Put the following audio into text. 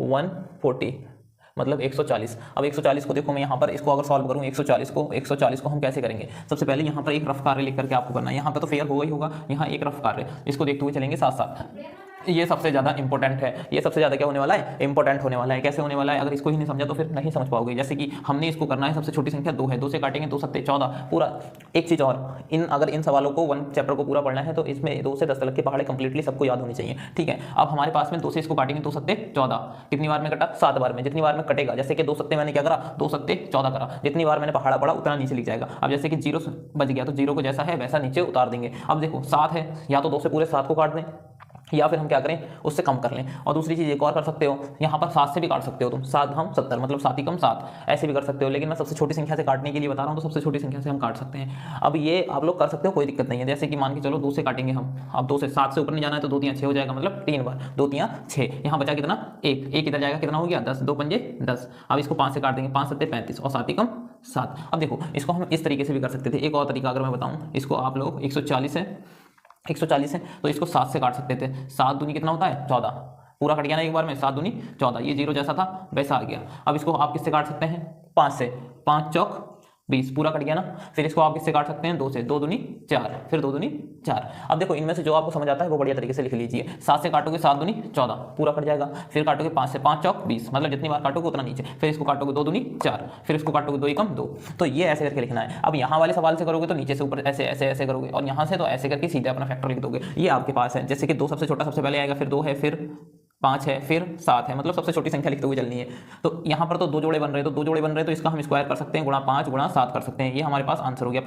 140 मतलब 140। अब 140 को देखो मैं यहाँ पर इसको अगर सॉल्व करूँ 140 को हम कैसे करेंगे। सबसे पहले यहाँ पर एक रफ कार्य लिख करके आपको करना है। यहाँ पर तो फेयर होगा ही होगा, यहाँ एक रफ कार्य, इसको देखते हुए चलेंगे साथ साथ। ये सबसे ज़्यादा इंपॉर्टेंट है, ये सबसे ज़्यादा क्या होने वाला है, इंपॉर्टेंट होने वाला है। कैसे होने वाला है, अगर इसको ही नहीं समझा तो फिर नहीं समझ पाओगे। जैसे कि हमने इसको करना है, सबसे छोटी संख्या 2 है, 2 से काटेंगे 2 सत्ते 14। पूरा एक चीज़ और, अगर इन सवालों को 1 चैप्टर को पूरा पढ़ना है तो इसमें 2 से 10 तक की पहाड़े कंप्लीटली सबको याद होनी चाहिए, ठीक है। अब हमारे पास में 2 से इसको काटेंगे 2 सत्ते 14, कितनी बार में कटा, 7 बार में। जितनी बार में कटेगा, जैसे कि 2 सत्ते मैंने क्या करा, 2 सत्ते 14 करा, जितनी बार मैंने पहाड़ा पड़ा उतना नीचे लिख जाएगा। अब जैसे कि 0 बच गया तो 0 को जैसा है वैसा नीचे उतार देंगे। अब देखो 7 है, या तो 2 से पूरे 7 को काट दें या फिर हम क्या करें उससे कम कर लें। और दूसरी चीज़ एक और कर सकते हो, यहाँ पर 7 से भी काट सकते हो तुम, 7 हम 70 मतलब 7 ही कम 7, ऐसे भी कर सकते हो। लेकिन मैं सबसे छोटी संख्या से काटने के लिए बता रहा हूँ, तो सबसे छोटी संख्या से हम काट सकते हैं। अब ये आप लोग कर सकते हो, कोई दिक्कत नहीं है। जैसे कि मान के चलो 2 से काटेंगे हम, अब 2 से 7 से ऊपर नहीं जाना है तो 2 3 6 हो जाएगा, मतलब 3 बार 2 3 6। यहाँ बचा कितना, एक इधर जाएगा, कितना हो गया 10, 2 पंजे 10। अब इसको 5 से काट देंगे, 5 सत्ते 35 और 7 ही कम 7। अब देखो इसको हम इस तरीके से भी कर सकते थे। एक और तरीका अगर मैं बताऊँ, इसको आप लोग 140 है तो इसको 7 से काट सकते थे। 7 दूनी कितना होता है 14, पूरा कट गया ना एक बार में, 7 दूनी 14, ये 0 जैसा था वैसा आ गया। अब इसको आप किससे काट सकते हैं, 5 से, 5 चौक 20, पूरा कट गया ना। फिर इसको आप किससे काट सकते हैं, 2 से, 2 दूनी 4, फिर 2 दूनी 4। अब देखो इनमें से जो आपको समझ आता है वो बढ़िया तरीके से लिख लीजिए। 7 से काटोगे 7 दूनी 14, पूरा कट जाएगा। फिर काटोगे 5 से, 5 चौक 20, मतलब जितनी बार काटोगे उतना नीचे। फिर इसको काटोगे 2 दूनी 4, फिर इसको काटोगे 2 एकम 2। तो ये ऐसे करके लिखना है। अब यहाँ वाले सवाल से करोगे तो नीचे से ऊपर ऐसे ऐसे ऐसे करोगे, और यहाँ से तो ऐसे करके सीधे अपना फैक्टर लिख दोगे। ये आपके पास है, जैसे कि 2 सबसे छोटा सबसे पहले आएगा, फिर 2 है, फिर 5 है, फिर 7 है, मतलब सबसे छोटी संख्या लिखते हुए चलनी है। तो यहाँ पर तो 2 जोड़े बन रहे हैं, तो 2 जोड़े बन रहे हैं तो इसका हम स्क्वायर कर सकते हैं, गुणा 5 गुणा 7 कर सकते हैं। ये हमारे पास आंसर हो गया।